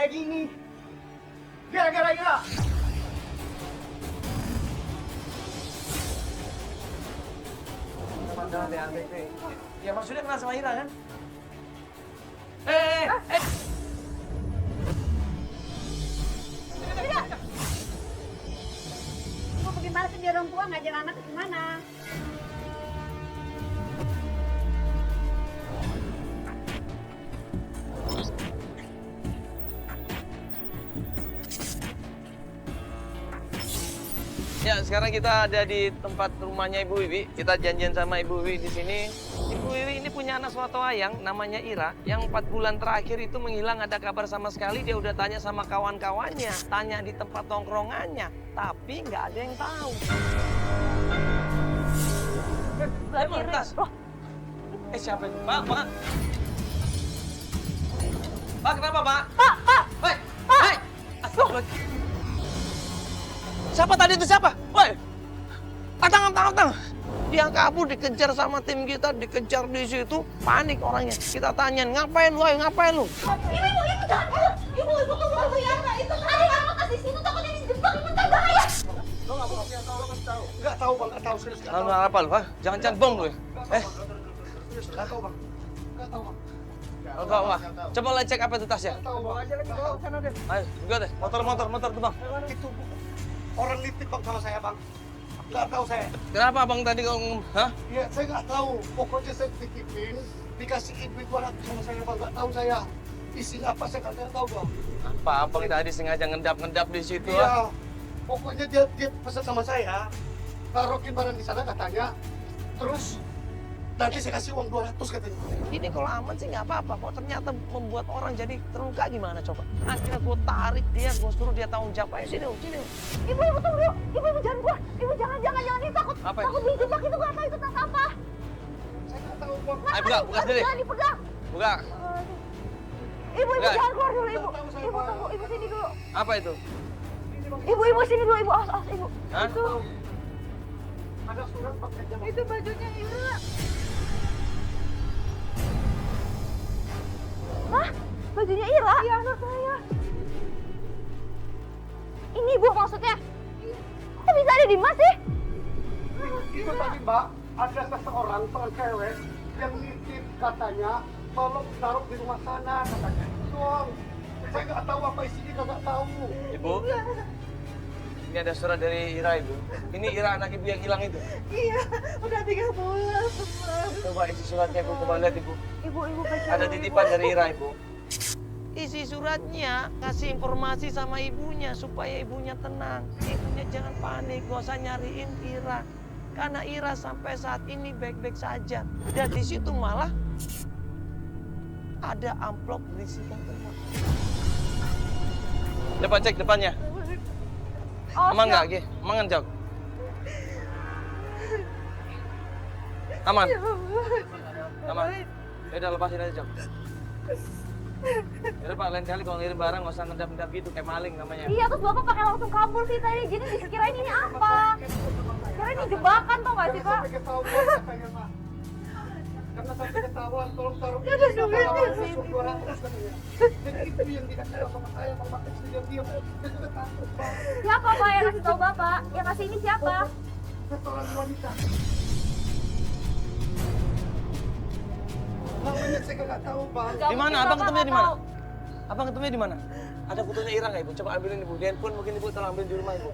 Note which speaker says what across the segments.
Speaker 1: kayak gini. Gara-gara Ira.
Speaker 2: Jangan deh. Ya maksudnya kenal sama Ira kan?
Speaker 3: Mau bagaimana sih dia orang tua ngajar anak ke gimana?
Speaker 2: Ya, sekarang kita ada di tempat rumahnya Ibu Wiwi. Kita janjian sama Ibu Wiwi di sini. Ibu Wiwi ini punya anak soto ayang, namanya Ira. Yang 4 bulan terakhir itu menghilang, ada kabar sama sekali. Dia udah tanya sama kawan-kawannya, tanya di tempat tongkrongannya. Tapi nggak ada yang tahu. Emang tas? Siapa itu? Pak. Pak, kenapa, Pak? Pak! Hei! Astagfirullahaladzim. Siapa tadi itu siapa? Woi! Tang. Dia kabur dikejar sama tim kita, dikejar di situ, panik orangnya. Kita tanyain, ngapain lu?
Speaker 3: Ibu jangan. Ibu tunggu ya. Itu tadi apa kasih situ takutnya dijebak ibu tak bahaya.
Speaker 1: Lo nggak mau kasih tahu, lo kasih tahu. Nggak tahu bang, nggak tahu serius.
Speaker 2: Apa lu? Jangan bohong lu ya.
Speaker 1: Nggak tahu bang. Nggak tahu bang.
Speaker 2: Enggak. Coba lihat cek apa itu tasnya.
Speaker 1: Nggak tahu bang. Aja lagi bawa sana deh.
Speaker 2: Ayo, juga deh. Motor tuh bang.
Speaker 1: Itu orang nitip bang sama saya bang. Nggak tahu saya.
Speaker 2: Kenapa abang tadi kau ngomong? Hah?
Speaker 1: Iya saya nggak tahu. Pokoknya saya titipin dikasih ibu 200 sama saya bang. Nggak tahu saya isinya apa saya nggak tahu bang.
Speaker 2: Apa abang tadi sengaja ngendap di situ?
Speaker 1: Iya. Pokoknya dia pesan sama saya. Taruhin barang di sana katanya. Terus nanti saya kasih uang 200 katanya.
Speaker 2: Ini kalau aman sih nggak apa-apa. Kok ternyata membuat orang jadi terluka gimana coba? Akhirnya gue tarik dia, gue suruh dia tanggung jawab. Ayo sini.
Speaker 3: Ibu tunggu. Ibu jangan gua. Ibu jangan ini takut.
Speaker 2: Apa?
Speaker 3: Takut dijebak itu nggak tahu itu tas apa.
Speaker 1: Saya nggak tahu bang.
Speaker 2: Ayo buka sendiri.
Speaker 3: Jangan dipegang.
Speaker 2: Buka.
Speaker 3: Ibu
Speaker 2: Enggak.
Speaker 3: jangan keluar dulu ibu.
Speaker 1: Nggak tahu saya,
Speaker 3: Ibu
Speaker 1: Pak.
Speaker 3: tunggu. Ibu sini dulu.
Speaker 2: Apa itu?
Speaker 3: Ibu sini dulu ibu. Awas ibu.
Speaker 2: Hah?
Speaker 3: Itu.
Speaker 1: Ada surat pakai jam.
Speaker 3: Itu bajunya Ira. Hah? Bajunya Ira? Iya, anak saya. Ini ibu maksudnya? Kok bisa ada di Mas sih?
Speaker 1: Itu tadi mbak, ada seseorang cewek yang nitip katanya tolong taruh di rumah sana katanya. Doang. Saya nggak tahu apa isinya, nggak tahu.
Speaker 2: Ibu? Ini ada surat dari Ira, Ibu. Ini Ira anak Ibu yang hilang itu.
Speaker 3: Iya, udah 3 bulan.
Speaker 2: Coba isi suratnya, Ibu. Coba lihat, Ibu.
Speaker 3: Ibu baca.
Speaker 2: Ada titipan dari Ira, Ibu. Isi suratnya kasih informasi sama ibunya supaya ibunya tenang. Ibunya jangan panik, gak usah nyariin Ira. Karena Ira sampai saat ini baik-baik saja. Dan di situ malah ada amplop berisikan uang. Coba cek depannya. Aman nggak, Gi? Aman kan, Jok? Aman? Aman? Ya udah lepasin aja, Jok. Ya Pak, lain kali kalau ngirim barang nggak usah ngedap-ngedap gitu, kayak maling namanya.
Speaker 3: Iya, terus Bapak pakai langsung kabur sih tadi. Jadi dikirain ini apa? Kirain ini jebakan tau nggak sih, Pak?
Speaker 1: Sampai ketahuan katanya mbak. Karena sampai ketahuan, tolong taruh di
Speaker 3: Ada
Speaker 1: sana,
Speaker 3: duitnya.
Speaker 1: langsung 200 katanya. Jadi itu yang dikasih tahu sama saya, Pak Makin diam-diam. Dia sudah takut, Pak.
Speaker 3: Siapa Pak yang kasih tahu Bapak? Yang kasih ini siapa?
Speaker 1: Seorang wanita. Namanya saya nggak tahu, Bang.
Speaker 3: Nggak
Speaker 2: Di mana?
Speaker 3: mungkin
Speaker 2: Abang
Speaker 3: Bapak
Speaker 2: ketemunya di
Speaker 3: nggak
Speaker 2: mana?
Speaker 3: tahu.
Speaker 2: Abang ketemunya di mana? Ada fotonya Ira nggak, Ibu? Coba ambilin, Ibu. Di handphone mungkin Ibu tolong ambilin di rumah, Ibu.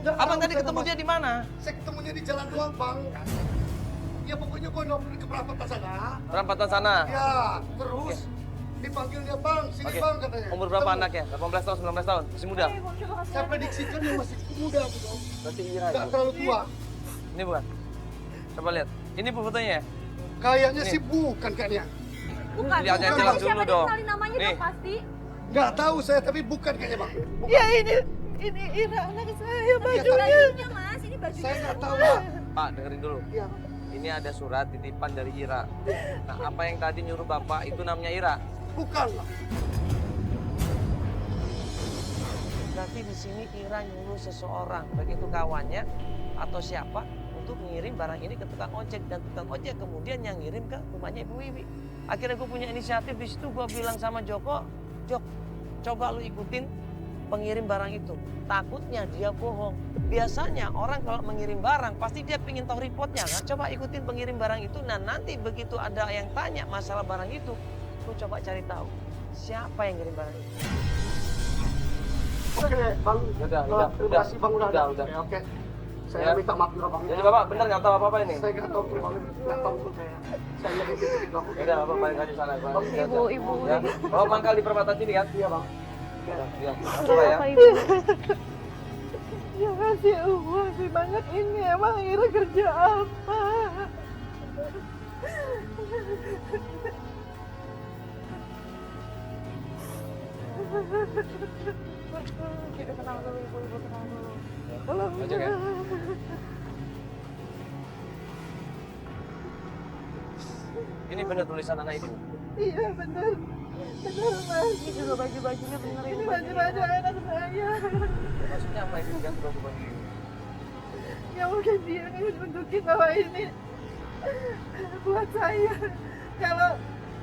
Speaker 1: Nggak
Speaker 2: Abang
Speaker 1: tahu
Speaker 2: tadi
Speaker 1: saya,
Speaker 2: ketemu
Speaker 1: Bang.
Speaker 2: dia di mana?
Speaker 1: Saya ketemunya di jalan doang, Bang. Ya pokoknya gue nomor ke perapatan sana.
Speaker 2: Perempatan sana.
Speaker 1: Ya, terus dipanggilnya Bang, sini
Speaker 2: Oke.
Speaker 1: Bang katanya.
Speaker 2: Umur berapa
Speaker 1: Ketemu.
Speaker 2: anaknya? 18 tahun, 19 tahun? Masih muda?
Speaker 3: Ibu, coba kasih
Speaker 1: Saya
Speaker 3: lihat.
Speaker 1: prediksikan dia masih cukup muda gitu.
Speaker 2: Berarti Ira,
Speaker 1: Nggak
Speaker 2: Ibu.
Speaker 1: terlalu tua.
Speaker 2: Ini bukan? Coba lihat. Ini Bu fotonya ya?
Speaker 1: Kayaknya
Speaker 2: Nih.
Speaker 1: sih bukan kayaknya.
Speaker 3: Bukan.
Speaker 2: Lihat yang jelas dulu
Speaker 3: Siapa
Speaker 2: dong.
Speaker 3: dikenalin namanya
Speaker 2: Nih.
Speaker 3: dong pasti.
Speaker 1: Nggak tahu saya, tapi bukan kayaknya Bang. Bukan.
Speaker 3: Ya ini Ira anak saya bajunya. Mas, ini bajunya.
Speaker 1: Saya nggak tahu Pak.
Speaker 2: Pak, dengerin dulu.
Speaker 1: Iya.
Speaker 2: Ini ada surat titipan dari Ira. Nah, apa yang tadi nyuruh Bapak itu namanya Ira.
Speaker 1: Bukan lah.
Speaker 2: Berarti di sini Ira nyuruh seseorang, baik itu kawannya atau siapa, untuk ngirim barang ini ke tukang ojek, dan tukang ojek kemudian yang ngirim ke rumahnya Ibu Wiwi. Akhirnya gue punya inisiatif di situ, gue bilang sama Joko, Jok, Coba lu ikutin pengirim barang itu. Takutnya dia bohong. Biasanya orang kalau mengirim barang pasti dia pengen tahu reportnya kan. Coba ikutin pengirim barang itu. Nah nanti begitu ada yang tanya masalah barang itu, lu coba cari tahu siapa yang ngirim barang itu.
Speaker 1: Oke, Bang.
Speaker 2: Udah.
Speaker 1: Terima kasih Bang udah. Oke. Saya
Speaker 2: Ya.
Speaker 1: minta maaf juga Bang.
Speaker 2: Jadi bapak bener nggak tahu apa-apa ini?
Speaker 1: Saya nggak tahu Bang. Nggak tahu saya. Saya lagi titik Bang.
Speaker 2: Udah bapak balik aja sana.
Speaker 3: Ibu.
Speaker 2: Ya. Bapak mangkal di perbatasan sini kan?
Speaker 1: Iya Bang.
Speaker 2: Ya. Coba ya.
Speaker 3: Ibu?
Speaker 4: Ya kasih uang sih banget ini emang Ira kerja apa?
Speaker 3: Ibu tenang dulu, ibu tenang dulu.
Speaker 4: Tolong.
Speaker 2: Aja, kan? Ini bener tulisan anak ibu.
Speaker 4: Iya benar. Benar mas.
Speaker 3: Ini juga baju-bajunya bener
Speaker 4: Ini
Speaker 3: ibu.
Speaker 4: baju-baju anak saya.
Speaker 2: Maksudnya apa itu kan baju-baju?
Speaker 4: Ya mungkin dia nunjukin bahwa ini buat saya. Kalau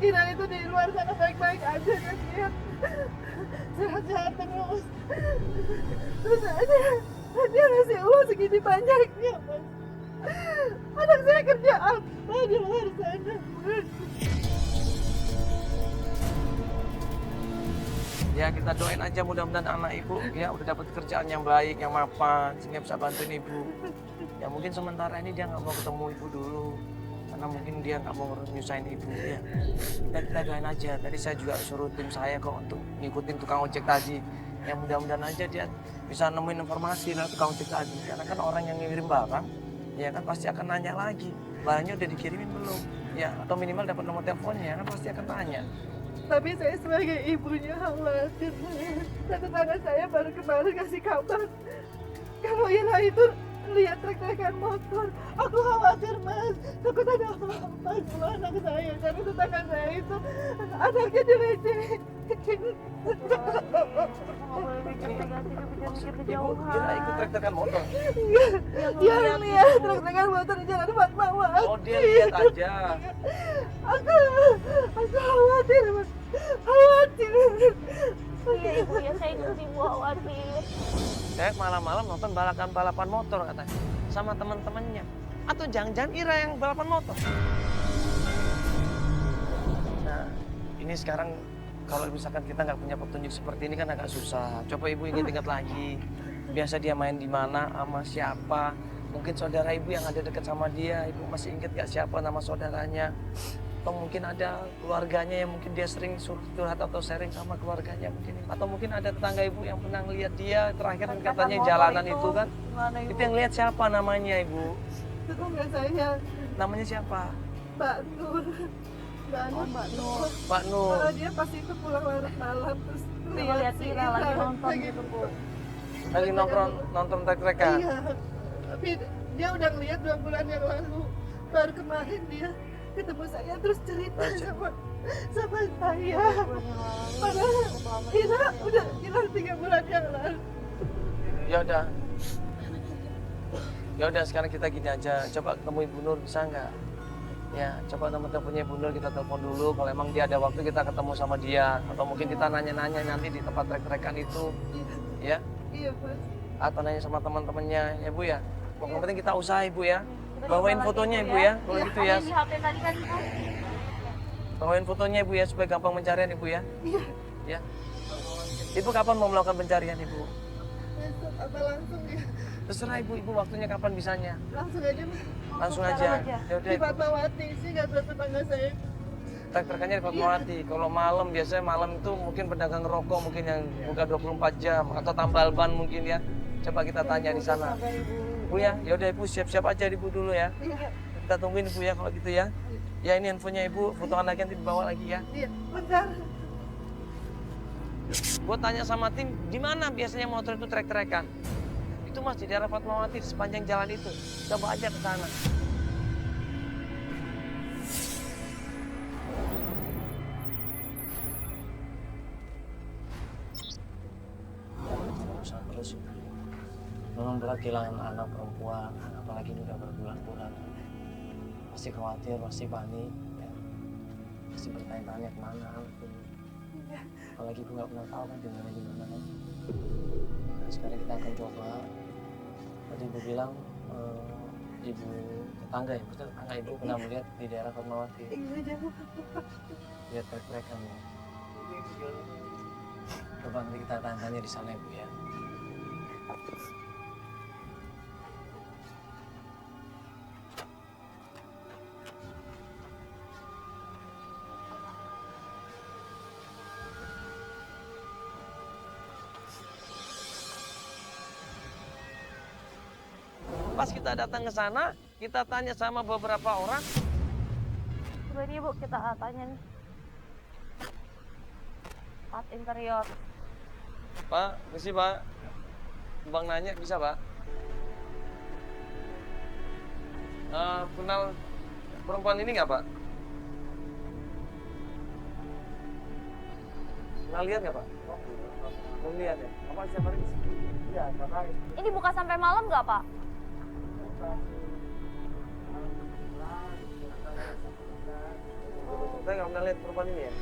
Speaker 4: Ira itu di luar sana baik-baik aja kan dia sehat-sehat terus. Terus dia ngasih uang segini banyaknya mas. Anak saya kerja apa di luar sana mas?
Speaker 2: Ya kita doain aja mudah-mudahan anak ibu ya udah dapat kerjaan yang baik, yang mapan, sehingga bisa bantuin ibu. Ya mungkin sementara ini dia nggak mau ketemu ibu dulu, karena mungkin dia nggak mau nyusahin ibu ya. Kita doain aja. Tadi saya juga suruh tim saya kok untuk ngikutin tukang ojek tadi. Ya mudah-mudahan aja dia bisa nemuin informasi lewat tukang ojek tadi. Karena kan orang yang ngirim barang, ya kan pasti akan nanya lagi, barangnya udah dikirimin belum? Ya atau minimal dapat nomor teleponnya kan pasti akan tanya.
Speaker 4: Tapi saya sebagai ibunya khawatir. Dan tetangga saya baru kemarin kasih kabar kalau Ira itu lihat trek-trekan motor. Aku khawatir mas, takut ada apa-apa sama anak saya. Karena tetangga saya itu anaknya dilecehin.
Speaker 2: Ibu kira ikut trek-trekan motor.
Speaker 4: Dia lihat trek-trekan motor di jalan Fatmawati.
Speaker 2: Oh dia lihat aja.
Speaker 4: Aku khawatir mas, khawatir.
Speaker 3: Iya ibu ya, saya ikut ibu khawatir.
Speaker 2: Saya malam-malam nonton balapan motor katanya sama teman-temannya. Atau jangan-jangan Ira yang balapan motor. Nah, ini sekarang kalau misalkan kita nggak punya petunjuk seperti ini kan agak susah. Coba ibu ingat-ingat lagi. Biasa dia main di mana, sama siapa. Mungkin saudara ibu yang ada dekat sama dia, ibu masih ingat nggak siapa nama saudaranya. Atau mungkin ada keluarganya yang mungkin dia sering curhat atau sharing sama keluarganya mungkin. Atau mungkin ada tetangga ibu yang pernah lihat dia terakhir kan katanya jalanan itu kan.
Speaker 3: Gimana ibu?
Speaker 2: Itu yang lihat siapa namanya ibu?
Speaker 4: Tetangga saya
Speaker 2: Namanya siapa?
Speaker 4: Mbak Nur.
Speaker 3: Mbak Nur.
Speaker 2: Pak Nur.
Speaker 4: Malah dia pasti itu pulang larut malam terus
Speaker 3: Lihat
Speaker 4: si
Speaker 3: Ira lagi
Speaker 4: Ira
Speaker 3: nonton
Speaker 4: lagi-
Speaker 3: gitu bu.
Speaker 2: Lagi nonton trek-trekan.
Speaker 4: Iya, tapi dia udah ngeliat 2 bulan yang lalu. Baru kemarin dia ketemu saya terus cerita sama saya. Padahal Ira udah hilang 3 bulan yang lalu.
Speaker 2: Ya udah sekarang kita gini aja, coba ketemu Ibu Nur bisa nggak? Ya coba nomor teleponnya Ibu Nur kita telepon dulu. Kalau emang dia ada waktu kita ketemu sama dia, atau mungkin kita nanya-nanya nanti di tempat trek-trekan itu, ya?
Speaker 4: Iya mas.
Speaker 2: Atau nanya sama teman-temannya, ya Bu ya. Pokoknya penting kita usaha Ibu ya.
Speaker 3: Kita
Speaker 2: Bawain
Speaker 3: coba
Speaker 2: fotonya
Speaker 3: lagi,
Speaker 2: Ibu ya, kalau
Speaker 4: Iya.
Speaker 2: gitu ya.
Speaker 3: Ada di HP tadi kan ibu?
Speaker 2: Bawain fotonya Ibu ya supaya gampang pencarian Ibu ya.
Speaker 4: Iya.
Speaker 2: Ya. Ibu kapan mau melakukan pencarian Ibu?
Speaker 4: Besok apa langsung ya?
Speaker 2: Terserah Ibu waktunya kapan bisanya.
Speaker 4: Langsung aja mas.
Speaker 2: Langsung
Speaker 3: sekarang
Speaker 2: aja.
Speaker 3: aja.
Speaker 2: Ya udah
Speaker 4: Di
Speaker 2: Ibu.
Speaker 4: Fatmawati sih nggak tahu tetangga saya.
Speaker 2: Trek-trekannya di Fatmawati. Kalau malam biasanya malam itu mungkin pedagang rokok mungkin yang buka 24 jam atau tambal ban mungkin ya. Coba kita tanya di sana. Bu ya, udah Ibu siap-siap aja Ibu dulu ya.
Speaker 4: Iya.
Speaker 2: Kita tungguin Ibu ya kalau gitu ya. Ya ini handphonenya Ibu, foto anaknya nanti dibawa lagi ya.
Speaker 4: Iya. Bentar.
Speaker 2: Gue tanya sama tim, di mana biasanya motor itu trek-trekan? Itu Mas di daerah Fatmawati sepanjang jalan itu. Coba aja ke sana. Urusan terus. Memang berat kehilangan anak perempuan, apalagi ini udah berbulan-bulan. Pasti khawatir, pasti panik, ya. Pasti bertanya-tanya kemana anak ini. Apalagi gue nggak pernah tahu kan gimana kan. Nah, sekarang kita akan coba. Tadi ibu bilang ibu tetangga ya, betul tetangga ibu pernah melihat di daerah Fatmawati. Lihat trek-trek kamu. Coba nanti kita tanya di sana ibu ya. Pas kita datang ke sana, kita tanya sama beberapa orang.
Speaker 3: Coba ini Bu, kita tanya nih. Part interior.
Speaker 2: Pak, misi Pak. Bang nanya bisa Pak? Kenal perempuan ini nggak Pak? Pernah lihat nggak Pak? Belum lihat ya? Apa siapa ini? Iya, siapa ini?
Speaker 3: Ini buka sampai malam nggak Pak?
Speaker 2: Saya nggak pernah lihat perempuan ini ya?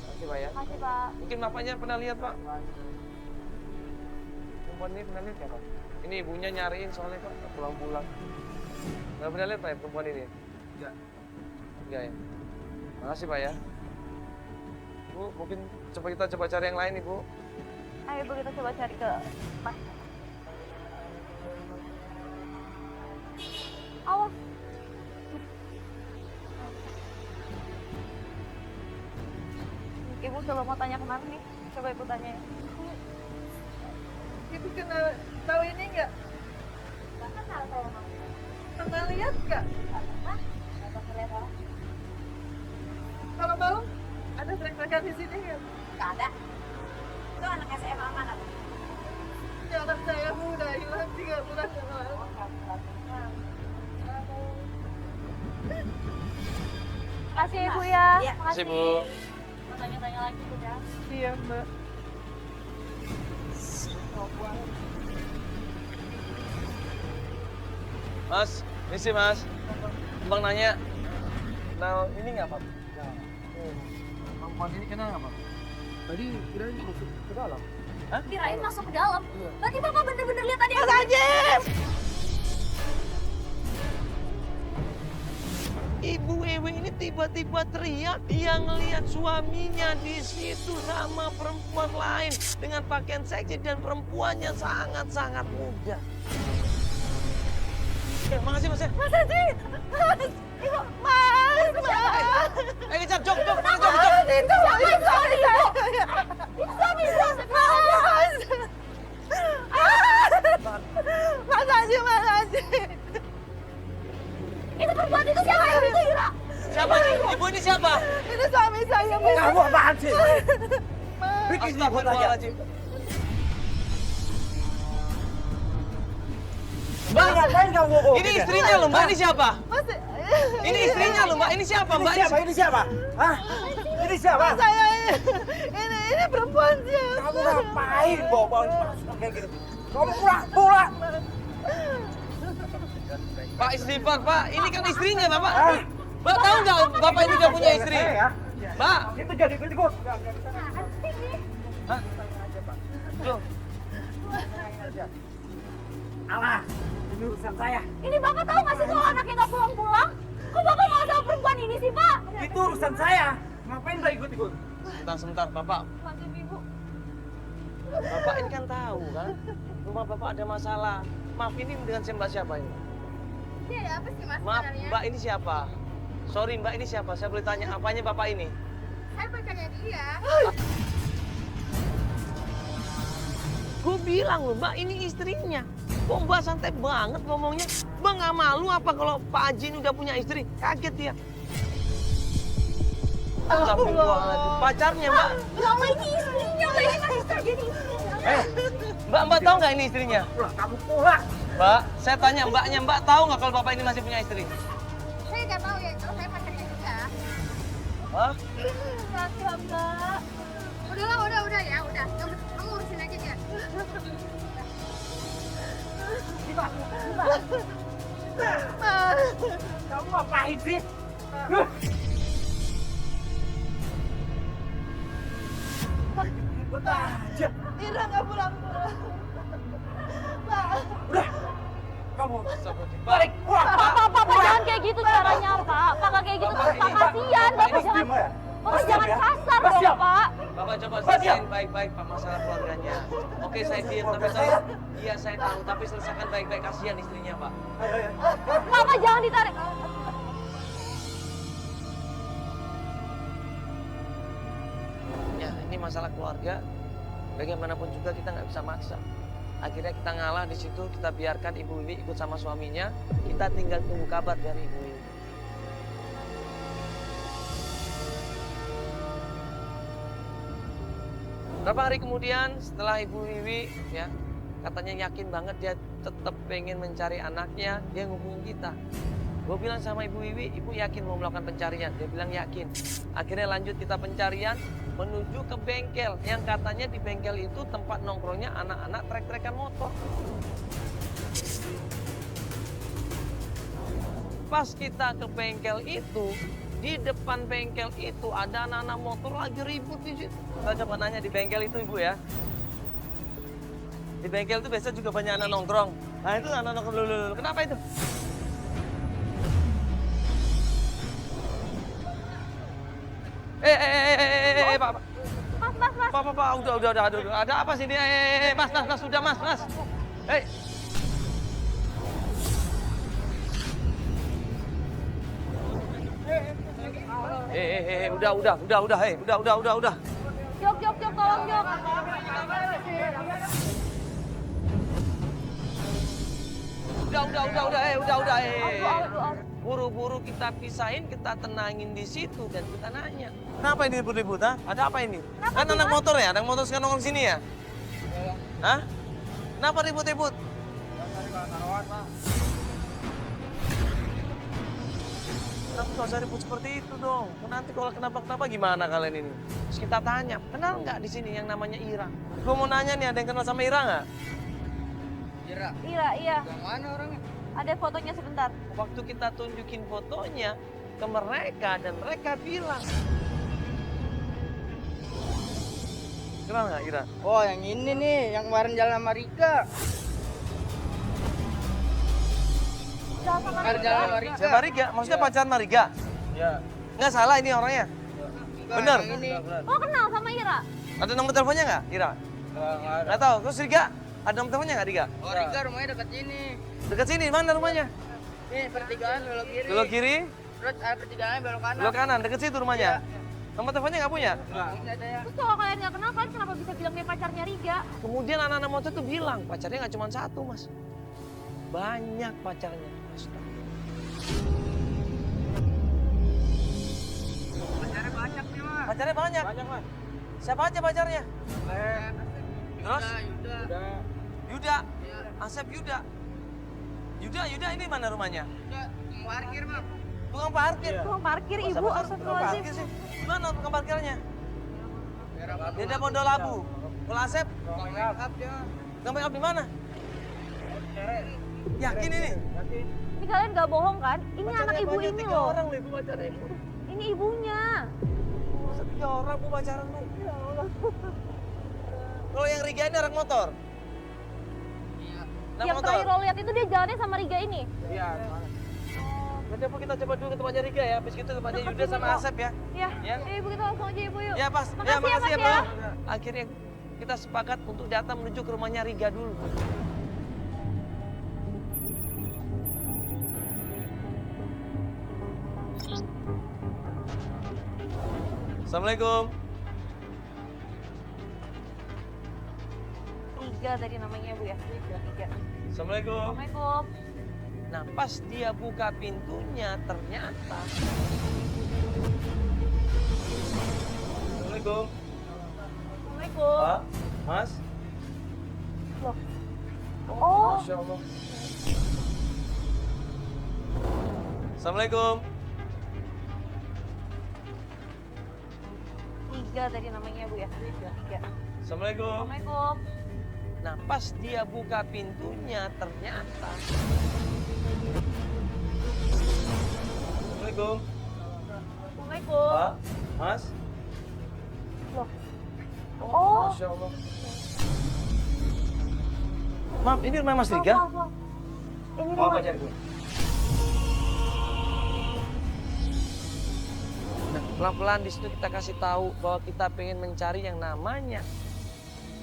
Speaker 2: Makasih Pak ya.
Speaker 3: Makasih Pak.
Speaker 2: Mungkin bapaknya pernah lihat Pak. Perempuan ini pernah lihat ya Pak? Ini ibunya nyariin soalnya Pak, pulang-pulang. Nggak pernah lihat Pak ya perempuan ini? Enggak. Enggak ya? Makasih Pak ya. Bu, mungkin kita coba cari yang lain Ibu.
Speaker 3: Ayo Bu, kita coba cari ke Mas. Awas. Ibu coba mau tanya kemana nih? Coba Ibu tanya.
Speaker 4: Ibu kenal tahu ini nggak?
Speaker 3: Nggak kenal saya Mas.
Speaker 4: Pernah lihat nggak?
Speaker 3: Nggak pernah lihat orang.
Speaker 4: Kalau malam ada trek-trekan di sini nggak?
Speaker 3: Nggak ada. Itu anak SMA mana?
Speaker 4: Ya anak saya Bu udah hilang 3 bulan yang lalu.
Speaker 3: Makasih Ibu ya.
Speaker 2: Makasih Bu.
Speaker 3: Mau tanya-tanya lagi Bu ya.
Speaker 4: Iya Mbak.
Speaker 2: Mas, misi Mas. Bang nanya, kenal ini nggak Pak? Perempuan ini kenal nggak Pak? Tadi kirain masuk ke dalam. Hah?
Speaker 3: Kirain masuk ke dalam. Berarti Bapak bener-bener lihat tadi. Mas Ajib!
Speaker 2: Ibu Ewe ini tiba-tiba teriak, dia ngelihat suaminya di situ sama perempuan lain dengan pakaian seksi dan perempuannya sangat-sangat muda. Oke, makasih Mas ya.
Speaker 3: Mas Ajib! Mas! Ibu! Mas! Mas!
Speaker 2: Kejar, jok.
Speaker 3: Itu suami saya! Itu suami saya! Mas! Mas Ajib! Mas Ajib! Itu perempuan itu siapa? Itu Ira!
Speaker 2: Siapa nih? Ibu ini siapa?
Speaker 4: Itu suami saya Bu.
Speaker 5: Kamu apaan sih? Bikin ribut aja.
Speaker 2: Astagfirullahaladzim.
Speaker 5: Mbak, ngapain kamu?
Speaker 2: Ini istrinya loh, Mbak. Ini siapa?
Speaker 4: Mas,
Speaker 2: Ini istrinya loh, Mbak. Ini siapa, Mbak?
Speaker 5: Ini siapa? Hah? Ini siapa?
Speaker 4: saya ini perempuan sih.
Speaker 5: Kamu ngapain bawa kayak gitu? Kamu pulang.
Speaker 2: Pak istighfar, Pak. Ini kan istrinya, Bapak.
Speaker 5: Hah?
Speaker 2: Mbak tahu nggak Bapak ini nggak punya istri?
Speaker 5: Saya ya.
Speaker 2: Mbak.
Speaker 5: Itu jadi ikut.
Speaker 2: Hah? Loh,
Speaker 5: Alah, ini urusan saya.
Speaker 3: Ini Bapak tahu nggak sih kalau anaknya nggak pulang-pulang? Kok Bapak nggak sama perempuan ini sih, Pak?
Speaker 5: Itu urusan saya. Ngapain udah ikut-ikut?
Speaker 2: sebentar, Bapak.
Speaker 3: Maafin Ibu.
Speaker 2: Bapak ini kan tahu kan, rumah Bapak ada masalah. Maaf, ini dengan Mbak siapa ini?
Speaker 3: Ini ada apa sih, Mas,
Speaker 2: Maaf, Mbak ini siapa? Sorry, Mbak ini siapa? Saya boleh tanya apanya Bapak ini?
Speaker 3: Saya pacarnya dia.
Speaker 2: Gue bilang loh, Mbak ini istrinya. Kok Mbak santai banget ngomongnya? Mbak nggak malu apa kalau Pak Haji ini udah punya istri? Kaget dia. Astagfirullahaladzim. Pacarnya, Mbak.
Speaker 3: Lama ini istrinya, Mbak. Ini masih terjadi istrinya.
Speaker 2: Mbak tahu nggak ini istrinya?
Speaker 5: Pulang, kamu pulang.
Speaker 2: Mbak, saya tanya Mbak tahu nggak kalau Bapak ini masih punya istri?
Speaker 3: Saya nggak tahu ya, kalau saya pacarnya juga.
Speaker 2: Hah?
Speaker 3: Makasih, Mbak. Udah ya, udah. Kamu urusin aja dia.
Speaker 5: Kamu ngapain sih? Kamu
Speaker 2: Balik.
Speaker 3: Pak, jangan kayak gitu caranya, Pak. Pak, nggak kayak gitu, Pak. Kasihan, Bapak jangan.
Speaker 5: ya?
Speaker 3: Bapak jangan kasar
Speaker 5: Mas,
Speaker 3: dong,
Speaker 5: diam.
Speaker 3: Pak.
Speaker 2: Bapak coba selesaiin baik-baik Pak masalah keluarganya. Oke, saya diam, tapi saya, iya saya tahu, tapi selesaikan baik-baik, kasihan istrinya Pak.
Speaker 5: Ayo.
Speaker 3: Bapak jangan ditarik.
Speaker 2: Ya, ini masalah keluarga. Bagaimanapun juga kita nggak bisa maksa. Akhirnya kita ngalah di situ, kita biarkan Ibu Wiwi ikut sama suaminya. Kita tinggal tunggu kabar dari Ibu Wiwi. Berapa hari kemudian setelah Ibu Wiwi ya katanya yakin banget dia tetap pengen mencari anaknya, dia ngubungin kita. Gue bilang sama Ibu Wiwi, Ibu yakin mau melakukan pencarian? Dia bilang yakin. Akhirnya lanjut kita pencarian menuju ke bengkel yang katanya di bengkel itu tempat nongkrongnya anak-anak trek-trekan motor. Pas kita ke bengkel itu, di depan bengkel itu ada anak-anak motor lagi ribut di situ. Kita coba nanya di bengkel itu Ibu ya. Di bengkel itu biasa juga banyak anak nongkrong. Nah itu anak nongkrong dulu. Kenapa itu? Pak. Pak, udah, aduh, ada apa sih ini? Mas, udah, mas. Udah.
Speaker 3: Jok, tolong, Jok.
Speaker 2: Udah.
Speaker 3: Aduh.
Speaker 2: Buru-buru kita pisahin, kita tenangin di situ dan kita nanya. Kenapa ini ribut-ribut, ha? Ada apa ini? Kan anak motor ya? Anak motor sekarang nongkrong sini ya? Hah? Kenapa ribut-ribut? Kenapa nggak usah ribut seperti itu dong? Nanti kalau kenapa gimana kalian ini? Terus kita tanya, kenal nggak di sini yang namanya Ira? Gue mau nanya nih, ada yang kenal sama Ira nggak?
Speaker 3: Ira, iya.
Speaker 5: Yang mana orangnya?
Speaker 3: Ada fotonya sebentar.
Speaker 2: Waktu kita tunjukin fotonya ke mereka dan mereka bilang, kenal nggak Ira?
Speaker 5: Oh, yang ini nih, yang kemarin jalan sama Rika. Kemarin jalan sama Rika.
Speaker 2: Siapa Riga? Maksudnya pacaran Mariga?
Speaker 5: Ya.
Speaker 2: Nggak salah ini orangnya. Bener?
Speaker 5: Yang ini.
Speaker 3: Oh, kenal sama Ira?
Speaker 2: Ada nomor teleponnya nggak Ira?
Speaker 5: Enggak ada.
Speaker 2: Nggak tahu. Terus Riga? Ada nomor teleponnya nggak Riga?
Speaker 5: Oh, Rika rumahnya dekat sini.
Speaker 2: Dekat sini, mana rumahnya?
Speaker 5: Nih, pertigaan belok kiri.
Speaker 2: Belok kiri,
Speaker 5: Terus ada pertigaannya belok kanan.
Speaker 2: belok kanan. Dekat situ rumahnya. Nomor teleponnya nggak punya?
Speaker 5: Enggak ada ya.
Speaker 3: Terus kalau kalian nggak kenal, kalian kenapa bisa bilang dia pacarnya Riga?
Speaker 2: Kemudian anak-anak motor tuh bilang, pacarnya nggak cuma satu, Mas. Banyak pacarnya. Astaga.
Speaker 5: Pacarnya banyak nih, Mas.
Speaker 2: Pacarnya banyak.
Speaker 5: Banyak, Mas.
Speaker 2: Siapa aja pacarnya? Terus?
Speaker 5: Yuda.
Speaker 2: Yuda.
Speaker 5: Iya.
Speaker 2: Asep Yuda. Yuda ini mana rumahnya?
Speaker 5: Yuda, parkir, Bang.
Speaker 2: Tukang parkir.
Speaker 3: Tukang parkir,
Speaker 2: Masa
Speaker 3: Ibu.
Speaker 2: tukang
Speaker 3: Astagfirullahaladzim.
Speaker 2: parkir sih? Gimana tukang parkirnya?
Speaker 5: Merah
Speaker 2: Dia ada Pondok Labu. Kalau Asep,
Speaker 5: Tukang make up dia.
Speaker 2: tukang make up di mana? Yakin ini?
Speaker 3: Ini kalian nggak bohong kan? Ini anak
Speaker 2: Pacarnya
Speaker 3: ibu
Speaker 2: banyak,
Speaker 3: ini
Speaker 2: 3
Speaker 3: loh.
Speaker 2: orang loh ibu pacarnya ibu.
Speaker 3: Ini ibunya.
Speaker 2: Masa 3 orang bu pacaran bu? Ya Allah. Kalau yang Riga ini orang motor?
Speaker 5: Iya.
Speaker 2: Anak
Speaker 3: Yang
Speaker 2: motor?
Speaker 3: terakhir lo lihat itu dia jalannya sama Riga ini.
Speaker 5: Iya.
Speaker 2: Nanti apa kita coba dulu ke tempatnya Riga ya, habis gitu tempatnya
Speaker 3: Dekat
Speaker 2: Yuda
Speaker 3: sini
Speaker 2: sama
Speaker 3: kok.
Speaker 2: Asep ya.
Speaker 3: Ya,
Speaker 2: Ya.
Speaker 3: Ibu kita langsung aja Ibu yuk.
Speaker 2: Ya pas,
Speaker 3: Makasih ya,
Speaker 2: makasih ya
Speaker 3: Mas,
Speaker 2: bro.
Speaker 3: ya.
Speaker 2: Akhirnya kita sepakat untuk datang menuju ke rumahnya Riga dulu. Assalamualaikum.
Speaker 3: Riga tadi namanya Bu ya. Riga.
Speaker 2: Assalamualaikum.
Speaker 3: Assalamualaikum.
Speaker 2: Nah pas dia buka pintunya ternyata. Assalamualaikum.
Speaker 3: Assalamualaikum.
Speaker 2: Pak, Mas.
Speaker 3: Oh,
Speaker 2: Masya Allah. Assalamualaikum.
Speaker 3: Riga tadi namanya Bu ya. Riga.
Speaker 2: Assalamualaikum.
Speaker 3: Assalamualaikum.
Speaker 2: Nah pas dia buka pintunya ternyata. Assalamualaikum.
Speaker 3: Assalamualaikum.
Speaker 2: Pak, Mas.
Speaker 3: Oh,
Speaker 2: Masya Allah. Maaf, ini rumah Mas Riga?
Speaker 3: Maaf, maaf. Ini
Speaker 5: Mau
Speaker 3: rumah.
Speaker 5: apa cari gue?
Speaker 2: Nah, pelan-pelan di situ kita kasih tahu bahwa kita pengen mencari yang namanya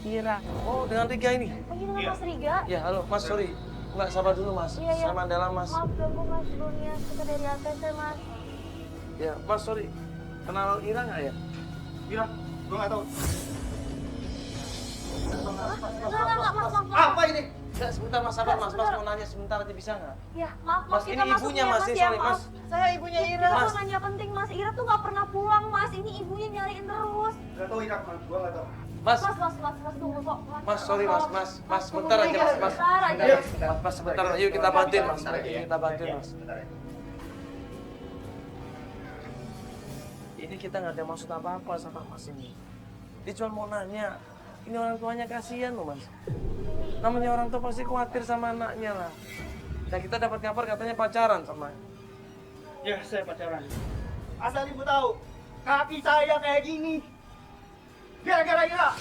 Speaker 2: Ira. Oh, dengan Riga ini?
Speaker 3: Oh, ini dengan Mas Riga.
Speaker 2: Ya, halo Mas, sorry. Mbak, sabar dulu Mas.
Speaker 3: Iya, iya.
Speaker 2: Sama dalam Mas.
Speaker 3: Maaf ganggu Mas Dunia, kita dari ATC Mas.
Speaker 2: Ya, Mas, sorry. Kenal Ira nggak ya?
Speaker 5: Ira, gue nggak tahu.
Speaker 3: Enggak, Mas, maaf.
Speaker 5: Apa ini?
Speaker 2: Enggak, sebentar Mas, sabar Mas. Mas mau nanya sebentar aja bisa nggak?
Speaker 3: Ya, maaf,
Speaker 2: Mas,
Speaker 3: kita
Speaker 2: ini
Speaker 3: masuk
Speaker 2: ibunya
Speaker 3: ya,
Speaker 2: Mas,
Speaker 3: ya,
Speaker 2: sorry
Speaker 3: maaf.
Speaker 2: Mas.
Speaker 4: Saya ibunya Ira.
Speaker 3: Kita
Speaker 2: Mas.
Speaker 3: nanya penting, Mas. Ira tuh nggak pernah pulang, Mas. Ini ibunya nyariin terus.
Speaker 5: Gak tahu Ira, gue nggak tahu.
Speaker 2: Mas,
Speaker 3: Mas, tunggu kok.
Speaker 2: Mas, sorry Mas, Mas, sebentar aja Mas, Mas.
Speaker 3: Sebentar aja.
Speaker 2: Mas, sebentar, yuk kita bantuin Mas. Yuk kita bantuin Mas.
Speaker 5: Bentar ya.
Speaker 2: Ini kita nggak ada maksud apa-apa sama Mas ini. Dia cuma mau nanya, ini orang tuanya kasihan loh Mas. Namanya orang tua pasti khawatir sama anaknya lah. Nah kita dapat kabar katanya pacaran sama.
Speaker 5: Ya, saya pacaran. Asal ibu tahu, kaki saya kayak gini. Gara-gara Ira.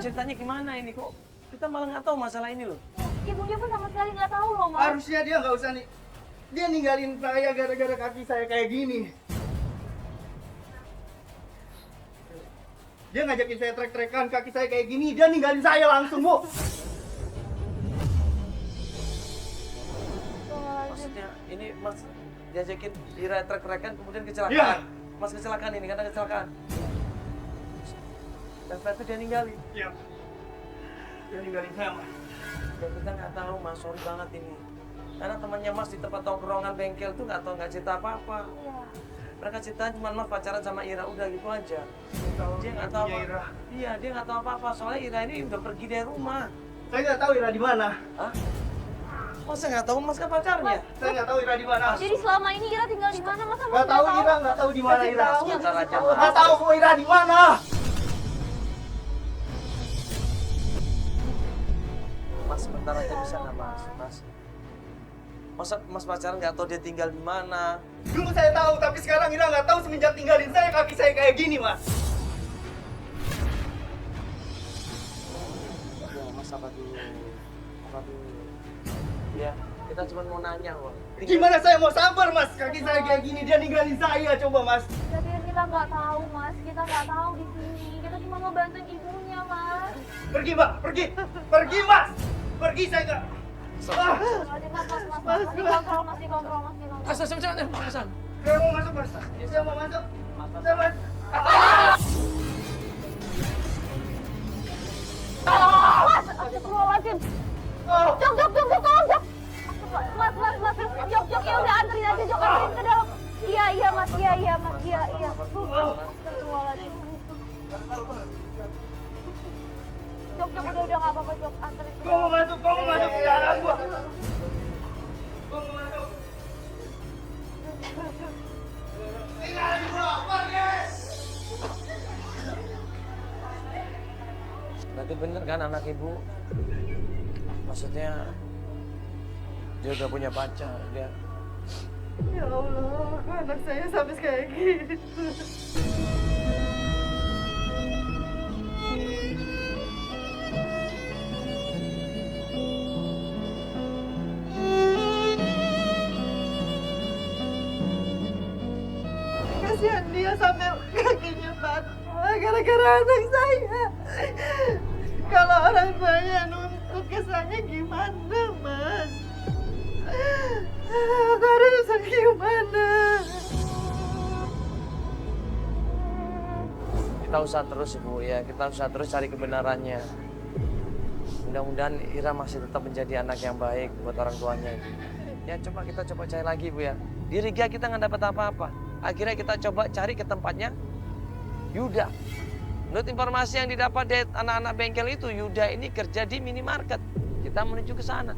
Speaker 2: Ceritanya gimana ini kok? Kita malah nggak tahu masalah ini loh.
Speaker 3: Ibunya pun sama sekali nggak tahu loh, Mas.
Speaker 5: Harusnya dia nggak usah nih. Dia ninggalin saya gara-gara kaki saya kayak gini. Dia ngajakin saya trek-trekan kaki saya kayak gini, dia ninggalin saya langsung, Bu.
Speaker 2: Maksudnya ini Mas diajakin Ira trek-trekan kemudian kecelakaan.
Speaker 5: Iya.
Speaker 2: Mas kecelakaan ini karena kecelakaan. Dan setelah itu dia ninggalin.
Speaker 5: Iya. Dia ninggalin saya, Mas.
Speaker 2: Dan kita nggak tahu Mas, sorry banget ini. Karena temannya Mas di tempat tongkrongan bengkel tuh nggak tahu nggak cerita apa-apa.
Speaker 3: Iya.
Speaker 2: Mereka cerita cuma Mas pacaran sama Ira udah gitu aja. Dia nggak tahu
Speaker 5: Ibunya
Speaker 2: apa.
Speaker 5: Ira.
Speaker 2: Iya dia nggak tahu apa-apa soalnya Ira ini udah pergi dari rumah.
Speaker 5: Saya nggak tahu Ira di mana.
Speaker 2: Hah? Masa nggak tahu Mas kan pacarnya?
Speaker 5: Saya nggak tahu Ira di mana.
Speaker 3: Jadi selama ini Ira tinggal di mana, Mas?
Speaker 5: Nggak tahu Ira, nggak tahu di mana Ira.
Speaker 2: Sebentar aja
Speaker 5: Nggak
Speaker 2: Mas.
Speaker 5: tahu kok Ira di mana.
Speaker 2: Mas sebentar aja bisa nggak Mas? Masa Mas pacaran nggak tahu dia tinggal di mana?
Speaker 5: Dulu saya tahu, tapi sekarang Ira nggak tahu semenjak tinggalin saya kaki saya kayak gini, Mas.
Speaker 2: Ya Mas sabar dulu. Sabar dulu. Ya kita cuma mau nanya kok.
Speaker 5: Gimana saya mau sabar, Mas? Kaki saya kayak gini, dia ninggalin saya, coba, Mas.
Speaker 3: Tapi kita nggak tahu, Mas. Kita nggak tahu di sini. Kita cuma mau bantuin ibunya, Mas.
Speaker 5: Pergi, Mbak, pergi. Pergi, Mas. Pergi, saya nggak... Ah,
Speaker 3: Mas, dikontrol, Mas, dikontrol.
Speaker 2: Mas, cepat, Mas.
Speaker 5: saya mau masuk, Mas. Saya mau masuk. Saya mau...
Speaker 3: Mas, astagfirullahaladzim. Jok, tolong, Jok. Mas, Jok, ya udah anterin aja, Jok, anterin ke dalam. Iya, Mas, iya. Astagfirullahaladzim. Jok, udah nggak apa-apa, Jok, anterin ke
Speaker 5: Gua mau masuk ke dalam, gua. Gua mau masuk. Tinggalin gua, pergi!
Speaker 2: Berarti bener kan anak ibu? Maksudnya dia udah punya pacar, dia
Speaker 4: Ya Allah, kok anak saya sampai kayak gitu. Kasihan dia sampai kakinya patah gara-gara anak saya. Kalau orang tuanya nuntut kesannya gimana, Mas? Aku harus gimana?
Speaker 2: kita usaha terus Ibu ya, kita usaha terus cari kebenarannya. Mudah-mudahan Ira masih tetap menjadi anak yang baik buat orang tuanya. Ya coba kita cari lagi Bu ya. Di Riga kita nggak dapat apa-apa. Akhirnya kita coba cari ke tempatnya Yuda. Menurut informasi yang didapat dari anak-anak bengkel itu, Yuda ini kerja di minimarket. Kita menuju ke sana.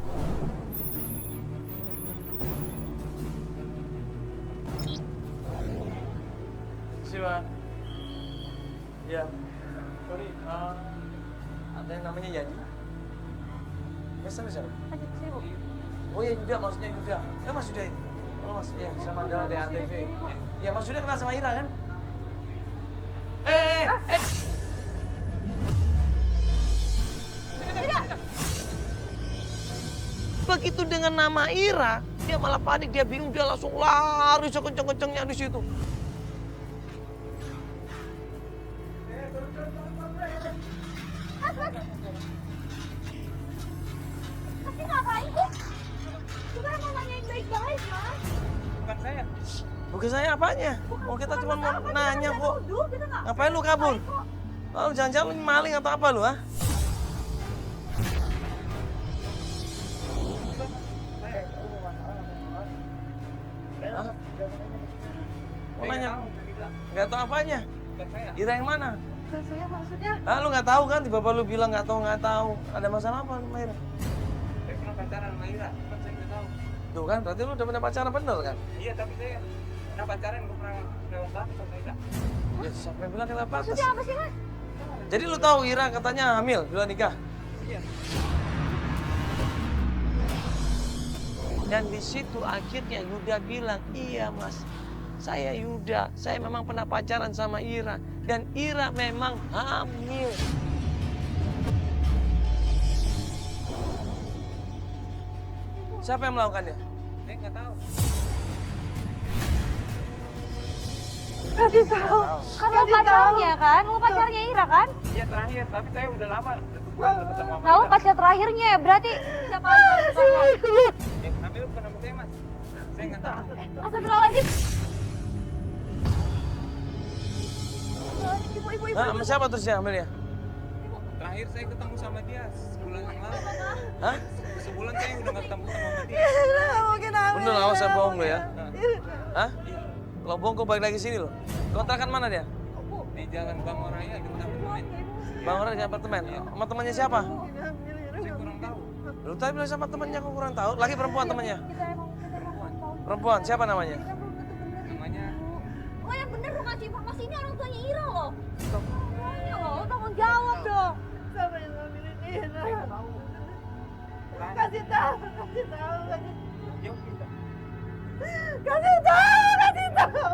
Speaker 2: Siapa? Ya, sorry, ada yang namanya Yani. Ya, siapa? Oh ya Yuda, maksudnya Yuda. Ya Mas Yuda itu. Oh Mas, ya sama Mandala dari ATV. Ya Mas Yuda kenal sama Ira kan? anak itu dengan nama Ira, dia malah panik, dia bingung, dia langsung lari sekenceng-kencengnya di situ.
Speaker 3: Tapi ngapain sih? Kita mau nanyain baik-baik, Mas.
Speaker 5: Bukan saya.
Speaker 2: Bukan saya apanya? Oh kita cuma mau nanya kok. Ngapain lu kabur? Oh, jangan-jangan lu maling atau apa lu, ha? Mau nanya? Nggak tahu apanya? Ira yang mana?
Speaker 4: Bukan saya maksudnya.
Speaker 2: Ah, lu nggak tahu kan? Tiba-tiba lu bilang nggak tahu. Ada masalah apa sama Ira?
Speaker 5: Saya pernah pacaran sama Ira, kan saya nggak tahu.
Speaker 2: Tuh kan, berarti lu udah punya pacaran bener kan?
Speaker 5: Iya, tapi saya pernah pacaran, nggak pernah lewat batas sama Ira.
Speaker 2: Ya, siapa yang bilang kita batas?
Speaker 3: Maksudnya apa sih, Mas?
Speaker 2: Jadi lu tahu Ira katanya hamil, bila nikah?
Speaker 5: Iya.
Speaker 2: Dan di situ akhirnya Yuda bilang, iya mas, saya Yuda, saya memang pernah pacaran sama Ira. Dan Ira memang hamil. Siapa yang melakukannya?
Speaker 5: Saya nggak tahu.
Speaker 4: Kasih tahu.
Speaker 3: Kan lo pacarnya kan? Lo pacarnya Ira kan?
Speaker 5: Iya terakhir, tapi saya udah lama, udah sebulan udah ketemu sama
Speaker 3: Nah, lo
Speaker 5: Ira.
Speaker 3: pacar terakhirnya ya, berarti siapa yang
Speaker 5: Yang hamil bukan sama saya, Mas. Saya nggak tahu.
Speaker 3: Astagfirullahaladzim. Ibu.
Speaker 2: Hah, sama siapa terus yang hamilnya?
Speaker 5: Terakhir saya ketemu sama dia sebulan yang lalu.
Speaker 2: Hah?
Speaker 5: Sebulan saya udah nggak ketemu sama dia.
Speaker 4: Mungkin hamil.
Speaker 2: Bener, awas saya bohong lo ya.
Speaker 5: Nah,
Speaker 2: Hah? Kalau bohong kau balik lagi sini loh. Kontrakan mana dia?
Speaker 5: di Jalan Bangoraya di apartemen.
Speaker 2: Bang Ora di apartemen. Sama temannya siapa?
Speaker 5: Saya kurang tahu.
Speaker 2: Lu tadi bilang sama temannya, aku kurang tahu. Lagi perempuan temannya?
Speaker 5: Perempuan.
Speaker 2: Perempuan, siapa namanya?
Speaker 5: Namanya
Speaker 3: Oh yang bener lo ngasih informasi ini orang tuanya Ira loh. Makanya lo tanggung jawab dong.
Speaker 4: Siapa yang ngambilin Ira?
Speaker 5: saya nggak tahu.
Speaker 4: Kasih tahu.
Speaker 5: Yuk kita.
Speaker 4: Kasih tahu.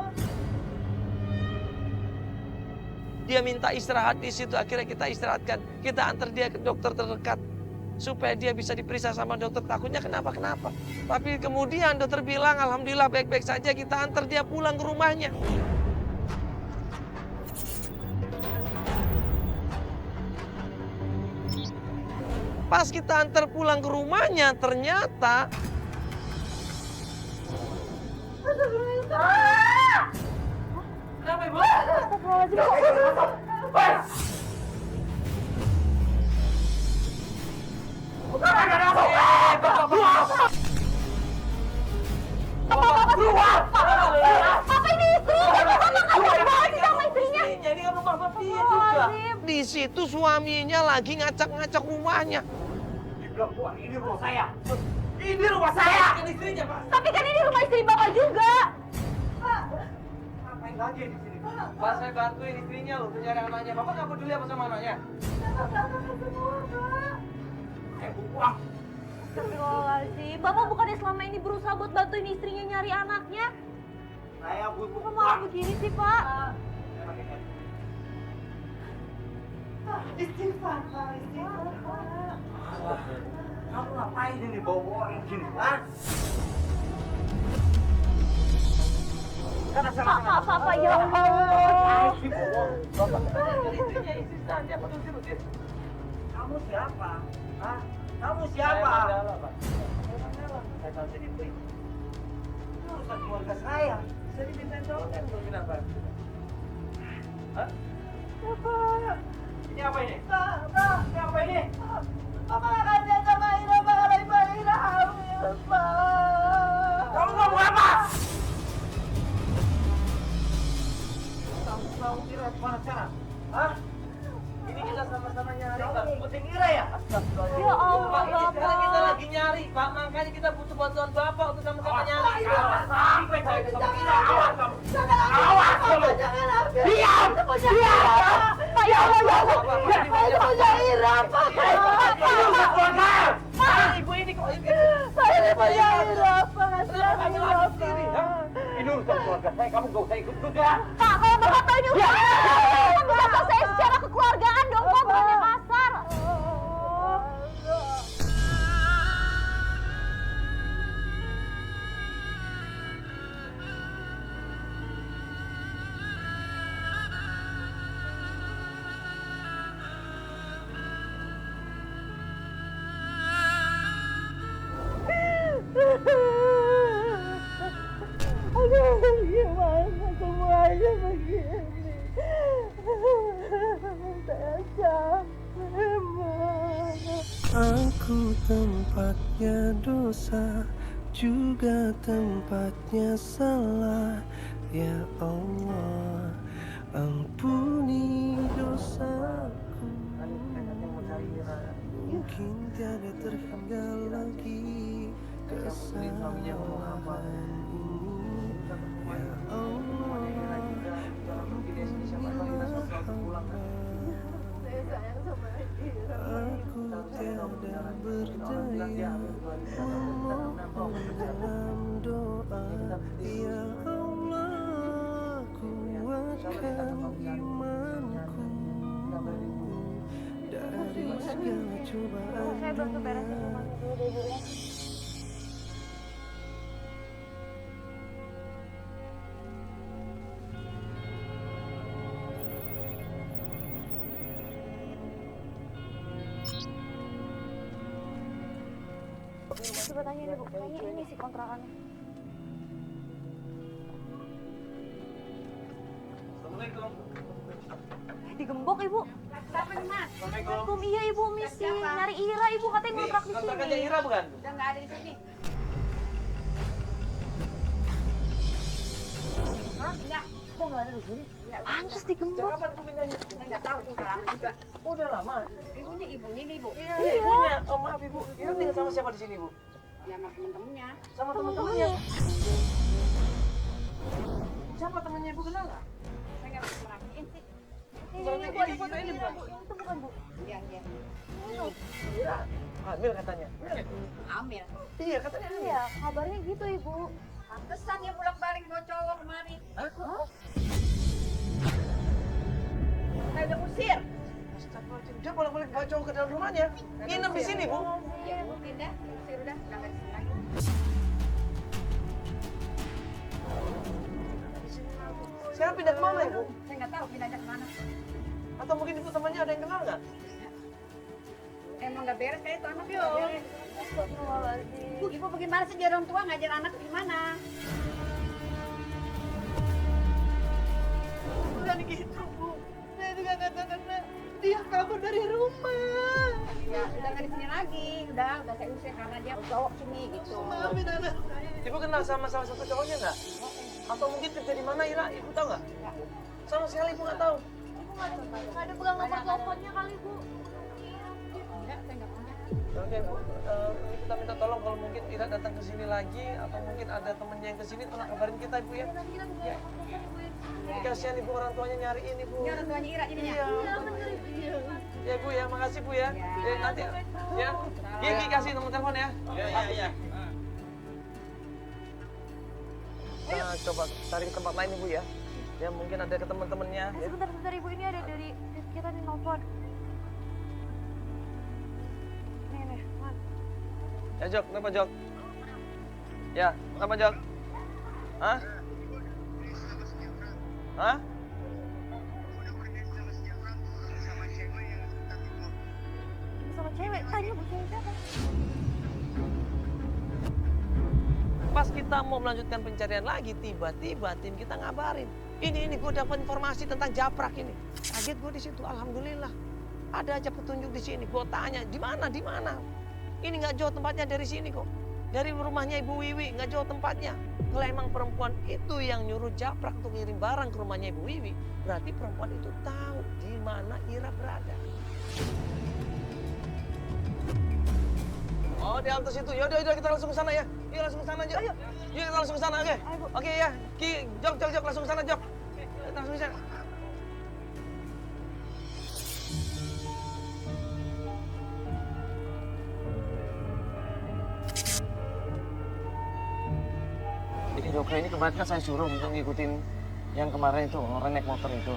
Speaker 2: Dia minta istirahat di situ, akhirnya kita istirahatkan. Kita antar dia ke dokter terdekat supaya dia bisa diperiksa sama dokter. Takutnya kenapa-kenapa. Tapi kemudian dokter bilang alhamdulillah baik-baik saja, kita antar dia pulang ke rumahnya. Pas kita antar pulang ke rumahnya, ternyata kenapa ibu?
Speaker 3: Apa ini istrinya? Bapak kasih banget sih sama istrinya.
Speaker 2: Jadi kan rumah dia juga. Di situ suaminya lagi ngacak-ngacak rumahnya.
Speaker 5: Dibilang Tuhan, ini rumah saya. Ini rumah saya. Ini istrinya, Pak.
Speaker 3: Tapi kan ini rumah istri Bapak juga.
Speaker 5: Ngapain lagi di sini?
Speaker 2: Pas saya bantuin istrinya loh, mencari anaknya. Bapak nggak peduli apa sama anaknya?
Speaker 5: Saya buang.
Speaker 3: Astagfirullahaladzim. Bapak bukannya selama ini berusaha buat bantuin istrinya nyari anaknya?
Speaker 5: Saya butuh
Speaker 3: Kok malah begini sih, Pak?
Speaker 4: Istighfar, Pak. Istighfar.
Speaker 5: Kamu ngapain ini bawa orang sini? Hah? Sana, sana, sana.
Speaker 3: Pak, ya Allah.
Speaker 5: Kamu siapa? Hah? Kamu siapa? Saya tahu jadi beri. Ini urusan keluarga saya. Saya diminta tolong. Hah?
Speaker 4: Bapak.
Speaker 5: Ini apa ini?
Speaker 4: Pak.
Speaker 5: Ini apa ini?
Speaker 4: Bapak akan jaga sama Ira, Pak. Kalau Ibu Ira hamil, Pak.
Speaker 5: Kamu ngomong apa? Kamu tahu Ira kemana sekarang? Hah? Ini kita sama-sama nyari. Kamu penting Ira ya?
Speaker 3: Ya Allah,
Speaker 2: Pak, ini sekarang kita
Speaker 3: Bapak.
Speaker 2: lagi nyari, Pak. Makanya kita butuh bantuan Bapak untuk sama-sama nyari.
Speaker 5: Awas kamu.
Speaker 4: Awas kamu. Jangan hamil.
Speaker 5: Diam!
Speaker 4: Itu punya Ira. Pak, ya Allah, ya Allah. Itu punya Ira, Pak.
Speaker 2: Ibu ini kok ini?
Speaker 4: Pak, ini punya Ira, Pak. Kasihan Ira, Pak.
Speaker 5: Ini urusan keluarga saya, kamu gak usah ikut juga.
Speaker 3: Pak, kalau Bapak tahu ini urusan kan bisa selesai secara kekeluargaan dong, Pak. Bukannya kasar.
Speaker 6: Aku tempatnya dosa, juga tempatnya salah. Ya Allah, ampuni dosaku. Mungkin tiada terhingga lagi kesalahan ini. Ya Allah,
Speaker 4: Saya sayang sama Ira.
Speaker 6: aku tiada berdaya memohon dalam doa. Ya Allah, kuatkan imanku dari segala cobaan
Speaker 3: Saya bantu beresin
Speaker 6: dunia.
Speaker 3: rumahnya dulu deh, Bu ya. Coba tanya deh, Bu. Kayaknya ini sih kontrakannya.
Speaker 2: Assalamualaikum.
Speaker 3: Digembok, Ibu.
Speaker 4: Siapa nih, Mas?
Speaker 3: Assalamualaikum. Iya, Ibu. Misi nyari Ira, Ibu. Katanya
Speaker 2: Nih,
Speaker 3: ngontrak di
Speaker 2: kontrakannya
Speaker 3: sini.
Speaker 2: Ira bukan?
Speaker 4: Udah nggak ada di sini. Hah? Enggak.
Speaker 2: Kok nggak ada di sini?
Speaker 3: Pantes digembok.
Speaker 2: Kapan aku pindahnya?
Speaker 4: Saya nggak tahu udah lama juga.
Speaker 2: Oh, udah lama.
Speaker 4: Ibunya ini, Bu.
Speaker 2: Iya, ibunya. Oh, maaf Ibu. Ira tinggal sama siapa di sini, Bu?
Speaker 4: Ya sama temen-temennya.
Speaker 2: Sama teman-temannya. Siapa temannya Ibu kenal nggak?
Speaker 4: Saya nggak bisa merhatiin sih.
Speaker 3: Ini, Bu. Ada foto ini, Bu. Itu bukan, Bu.
Speaker 4: Iya, iya.
Speaker 2: Ira hamil katanya.
Speaker 4: Hamil.
Speaker 2: Iya, katanya hamil.
Speaker 3: Iya, kabarnya gitu, Ibu.
Speaker 4: Pantesan ya bolak-balik bawa cowok kemari.
Speaker 2: Hah?
Speaker 4: Saya udah usir.
Speaker 2: Astagfirullahaladzim. Dia bolak-balik bawa cowok ke dalam rumahnya. Nginep di sini, Bu.
Speaker 4: Iya, Bu, pindah. Usir udah nggak ada di sini lagi.
Speaker 2: Sekarang pindah kemana, Ibu?
Speaker 4: Saya nggak tahu pindahnya kemana.
Speaker 2: Atau mungkin Ibu temannya ada yang kenal nggak?
Speaker 4: Emang nggak beres kayak itu anak nggak beres.
Speaker 3: Astagfirullahaladzim.
Speaker 4: Bu, Ibu bagaimana sih jadi orang tua ngajar anak gimana?
Speaker 1: Bukan gitu, Bu. Saya juga nggak tahu karena dia kabur dari rumah.
Speaker 4: Ya, udah nggak di sini lagi. Udah saya usir karena dia cowok sini gitu.
Speaker 1: Maafin anak saya.
Speaker 2: Ibu kenal sama salah satu cowoknya nggak? Atau mungkin kerja di mana, Ira? Ibu tahu nggak? Sama sekali Ibu nggak tahu.
Speaker 3: Ibu nggak ada pegang nomor teleponnya kali, Bu.
Speaker 4: Enggak, saya nggak punya.
Speaker 2: Oke, Bu. Ini kita minta tolong kalau mungkin Ira datang ke sini lagi atau mungkin ada temennya yang ke sini, tolong kabarin kita, Ibu ya.
Speaker 3: Nanti kita bisa
Speaker 2: Ya.
Speaker 3: telepon Ibu ya.
Speaker 2: Ini kasihan Ibu, orang tuanya nyariin, Ibu.
Speaker 4: Ini orang tuanya Ira jadinya.
Speaker 2: Iya,
Speaker 3: bener.
Speaker 2: ya Bu ya, makasih Bu ya.
Speaker 4: Ya.
Speaker 2: Nanti ya. Gigi kasih nomor telepon ya. Iya. Nah, coba cari ke tempat lain Ibu ya. Ya mungkin ada ke teman-temannya. Ya.
Speaker 3: Sebentar, Ibu. Ini ada dari kita nih nelfon. Nih, Man.
Speaker 2: Ya Jok, kenapa Jok? Ya, kenapa Jok? Hah? Hah?
Speaker 3: Sama cewek. Tanya Bu cewek siapa?
Speaker 2: Pas kita mau melanjutkan pencarian lagi, tiba-tiba tim kita ngabarin. Ini gue dapat informasi tentang Japrak ini. Kaget gue di situ, alhamdulillah. Ada aja petunjuk di sini. Gue tanya, di mana? Ini nggak jauh tempatnya dari sini kok. Dari rumahnya Ibu Wiwi, nggak jauh tempatnya. Kalau emang perempuan itu yang nyuruh Japrak untuk ngirim barang ke rumahnya Ibu Wiwi, berarti perempuan itu tahu di mana Ira berada. Oh, di atas itu. Yaudah, kita langsung ke sana ya. Yuk langsung ke sana aja. Ayo. Yuk kita langsung ke sana, oke? Oke ya. Jok, langsung ke sana, Jok. Langsung ke sana. Jadi Joko ini kemarin kan saya suruh untuk ngikutin yang kemarin itu, orang naik motor itu.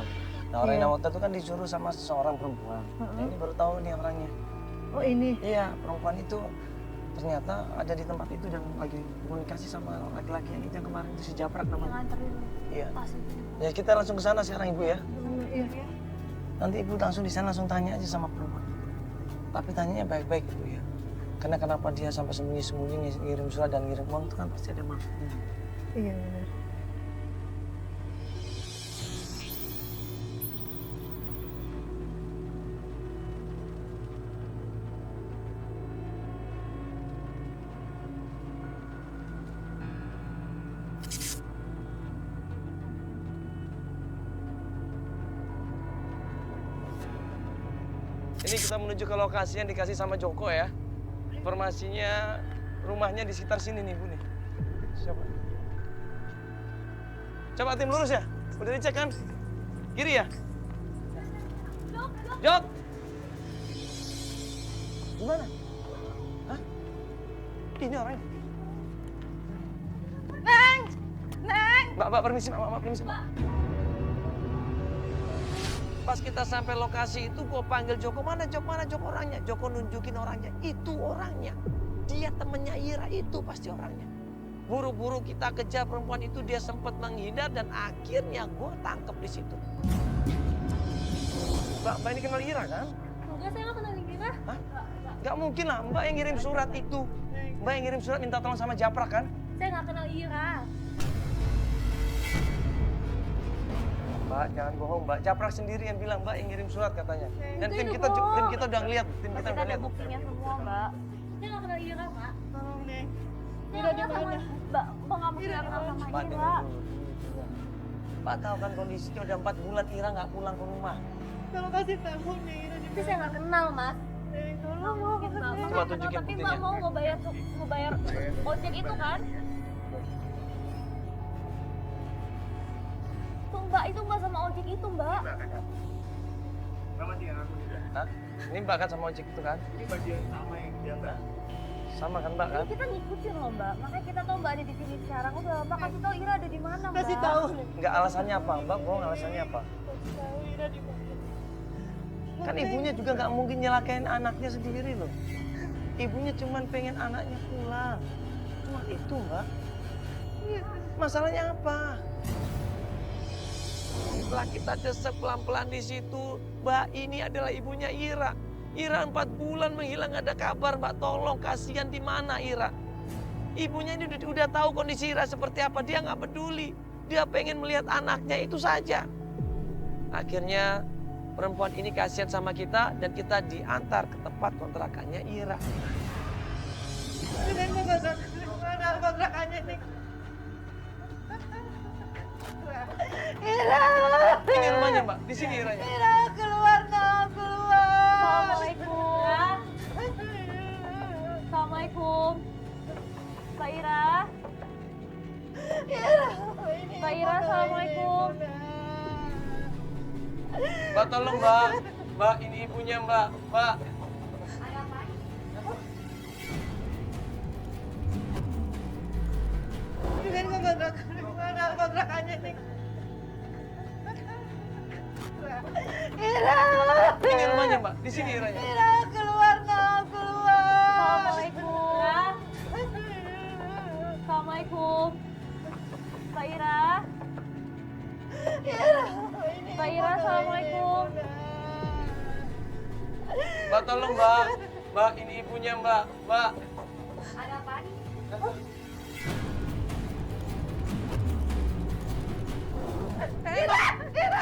Speaker 2: Nah, orang naik motor itu kan disuruh sama seorang perempuan. Nah, ini baru tahu nih orangnya.
Speaker 4: Oh ini.
Speaker 2: Iya, perempuan itu ternyata ada di tempat itu dan lagi komunikasi sama laki-laki yang itu yang kemarin itu si Japrak namanya.
Speaker 3: Nganterin
Speaker 2: Iya.
Speaker 3: pas itu.
Speaker 2: Ya kita langsung ke sana sekarang Ibu ya.
Speaker 4: Iya.
Speaker 2: Nanti Ibu langsung di sana langsung tanya aja sama perempuan. Tapi tanyanya baik-baik Ibu ya. Karena kenapa dia sampai sembunyi-sembunyi ngirim surat dan ngirim uang itu kan pasti ada maksudnya.
Speaker 4: Iya benar.
Speaker 2: Ini kita menuju ke lokasi yang dikasih sama Joko ya. Informasinya rumahnya di sekitar sini nih Bu nih. Siapa? Coba tim lurus ya. Udah dicek kan? Kiri ya? Jok. Gimana? Hah? Ini orangnya.
Speaker 4: Neng! Neng!
Speaker 2: Mbak, permisi, Mbak, permisi, Mbak. Pas kita sampai lokasi itu, gue panggil Joko, mana Joko orangnya? Joko nunjukin orangnya, itu orangnya. Dia temennya Ira, itu pasti orangnya. Buru-buru kita kejar perempuan itu, dia sempat menghindar dan akhirnya gue tangkep di situ. Mbak ini kenal Ira kan?
Speaker 3: Enggak, saya nggak kenal Ira.
Speaker 2: Hah? Gak mungkin lah, Mbak yang ngirim surat itu. Mbak yang ngirim surat minta tolong sama Japrak kan?
Speaker 3: Saya nggak kenal Ira.
Speaker 2: Mbak, jangan bohong, Mbak. Japrak sendiri yang bilang, Mbak yang ngirim surat katanya. Dan tim
Speaker 3: Itu
Speaker 2: kita
Speaker 3: bohong.
Speaker 2: udah ngeliat, tim kita
Speaker 3: Kita
Speaker 2: udah
Speaker 3: ada
Speaker 2: lihat.
Speaker 3: buktinya semua, Mbak. Saya nggak kenal Ira, Mbak.
Speaker 4: Tolong, Neng.
Speaker 3: Saya
Speaker 4: Ira di
Speaker 3: nggak kenal
Speaker 4: mana?
Speaker 3: Mbak, nggak mungkin nggak kenal sama
Speaker 2: Mbak,
Speaker 3: Ira.
Speaker 2: dengar dulu. Mbak tahu kan kondisinya udah 4 bulan Ira nggak pulang ke rumah.
Speaker 4: Tolong kasih tahu nih, Ira di
Speaker 3: Tapi saya nggak kenal, Mas.
Speaker 4: Neng,
Speaker 3: Nggak
Speaker 4: tolong.
Speaker 3: mungkin, Mbak.
Speaker 2: Coba
Speaker 3: Mbak
Speaker 2: tunjukin
Speaker 3: kenal, tapi
Speaker 2: buktinya.
Speaker 3: Mbak mau ngebayar ojek itu kan? Tuh, Mbak, itu Mbak sama ojek itu, Mbak.
Speaker 2: Hah? Ini Mbak kan sama ojek itu kan?
Speaker 1: Ini baju yang sama yang dia Mbak.
Speaker 2: Sama kan Mbak kan?
Speaker 3: Ini kita ngikutin loh, Mbak. Makanya kita tahu Mbak ada di sini sekarang. Udah, Mbak kasih tahu Ira ada di mana, Mbak.
Speaker 4: Kasih tahu, Neng.
Speaker 2: Nggak alasannya apa? Mbak bohong alasannya apa?
Speaker 4: Kasih tahu Ira di mana.
Speaker 2: Kan ibunya juga nggak mungkin nyelakain anaknya sendiri loh. Ibunya cuma pengen anaknya pulang. Cuma itu Mbak. Masalahnya apa? Setelah kita desek pelan-pelan di situ, Mbak ini adalah ibunya Ira. Ira 4 bulan menghilang nggak ada kabar, Mbak. Tolong kasihan di mana Ira? Ibunya ini udah tahu kondisi Ira seperti apa. Dia nggak peduli. Dia pengen melihat anaknya itu saja. Akhirnya perempuan ini kasihan sama kita dan kita diantar ke tempat kontrakannya Ira.
Speaker 4: Neng, mau mana kontrakannya, Neng? Ira!
Speaker 2: Ini rumahnya Mbak, di sini Iranya.
Speaker 4: Ira, keluar dong, keluar!
Speaker 3: Assalamualaikum. Assalamualaikum. Mbak Ira.
Speaker 4: Ira,
Speaker 3: Mbak Ira, assalamualaikum.
Speaker 2: Mbak tolong Mbak. Mbak ini ibunya Mbak. Mbak.
Speaker 4: Neng, mau mana kontrakannya, Neng? Ira!
Speaker 2: Ini rumahnya Mbak, di sini Iranya.
Speaker 4: Ira, keluar dong, keluar!
Speaker 3: Assalamualaikum. Assalamualaikum. Mbak Ira.
Speaker 4: Ira,
Speaker 3: Mbak Ira, assalamualaikum.
Speaker 2: Mbak tolong Mbak. Mbak ini ibunya Mbak. Mbak.
Speaker 3: Ada apa nih?
Speaker 4: Ira! Ira!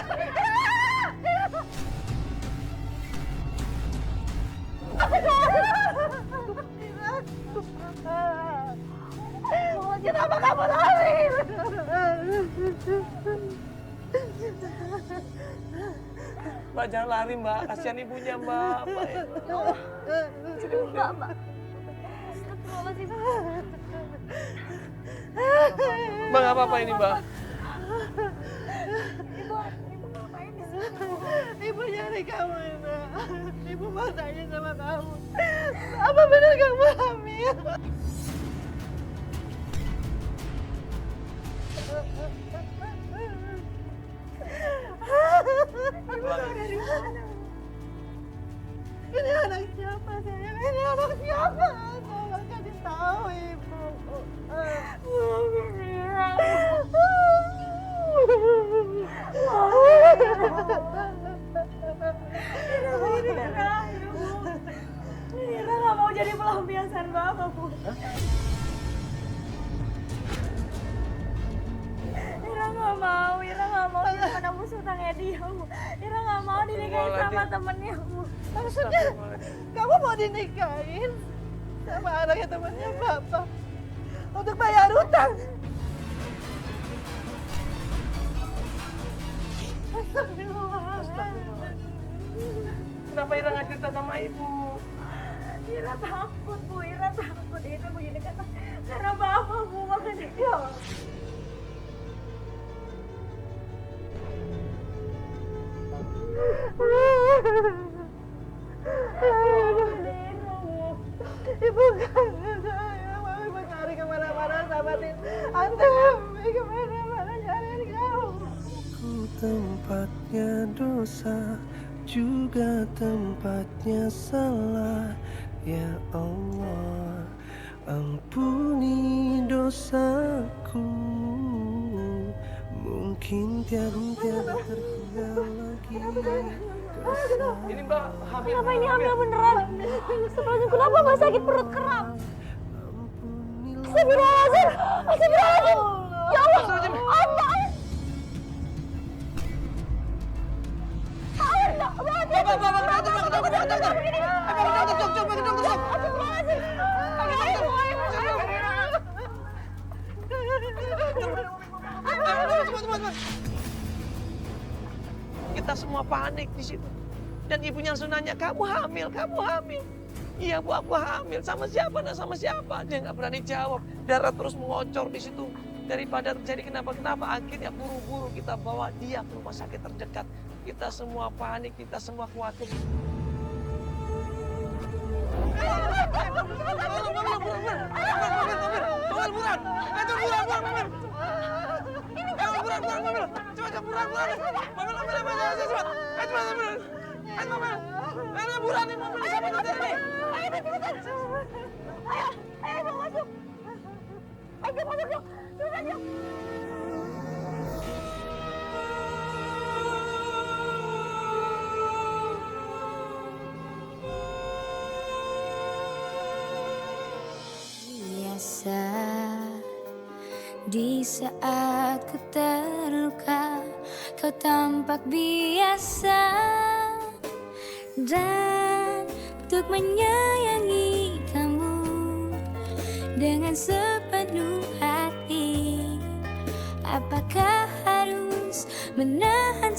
Speaker 4: Kenapa kamu lari?
Speaker 2: Mbak jangan lari Mbak, kasihan ibunya Mbak. Mbak.
Speaker 3: Mbak. Astagfirullahaladzim.
Speaker 2: Mbak nggak apa-apa ini Mbak.
Speaker 3: Ibu ngapain di sini?
Speaker 4: Ibu nyari kamu, Ira. Ibu mau tanya sama kamu. Apa benar kamu hamil? Ibu dari mana? Ini anak siapa, sayang? Ini anak siapa? Tolong kasih tahu, Ibu.
Speaker 3: Ira nggak mau jadi pelampiasan Bapak, Bu. Ira nggak mau jadi penembus hutangnya dia, Bu. Ira nggak mau dinikahin sama temennya, Bu.
Speaker 4: Maksudnya, kamu mau dinikahin sama anaknya temannya Bapak untuk bayar hutang? Astagfirullah.
Speaker 2: Kenapa Ira nggak cerita sama ibu?
Speaker 3: Ira takut, Bu. Ira takut. Itu begini karena Bapak, Bu. Makanya ya.
Speaker 4: Ibu kangen saya, Mami cari kemana-mana sama Ante, Mami kemana-mana cariin kamu.
Speaker 6: Ku tempatnya dosa, juga tempatnya salah. Ya Allah, ampuni dosaku. Mungkin tiada tertinggal lagi.
Speaker 2: Ini Mbak hamil.
Speaker 3: Kenapa ini hamil beneran? Astagfirullahaladzim, kenapa Mbak sakit perut kram? Astagfirullahaladzim, astagfirullahaladzim. Ya Allah, Anda.
Speaker 2: Kita semua panik di situ. Dan ibunya langsung nanya, kamu hamil, kamu hamil. Iya Bu, aku hamil. Sama siapa? Nah, sama siapa? Dia nggak berani jawab. Darah terus mengocor di situ. Daripada terjadi kenapa-kenapa, akhirnya buru-buru kita bawa dia ke rumah sakit terdekat. Kita semua panik, kita semua khawatir.
Speaker 3: Ayo, masuk. Ayo, masuk yuk. Sudah yuk.
Speaker 7: Biasa di saat ku terluka, kau tampak biasa dan untuk menyayangi kamu dengan sepenuh hati. Apakah harus menahan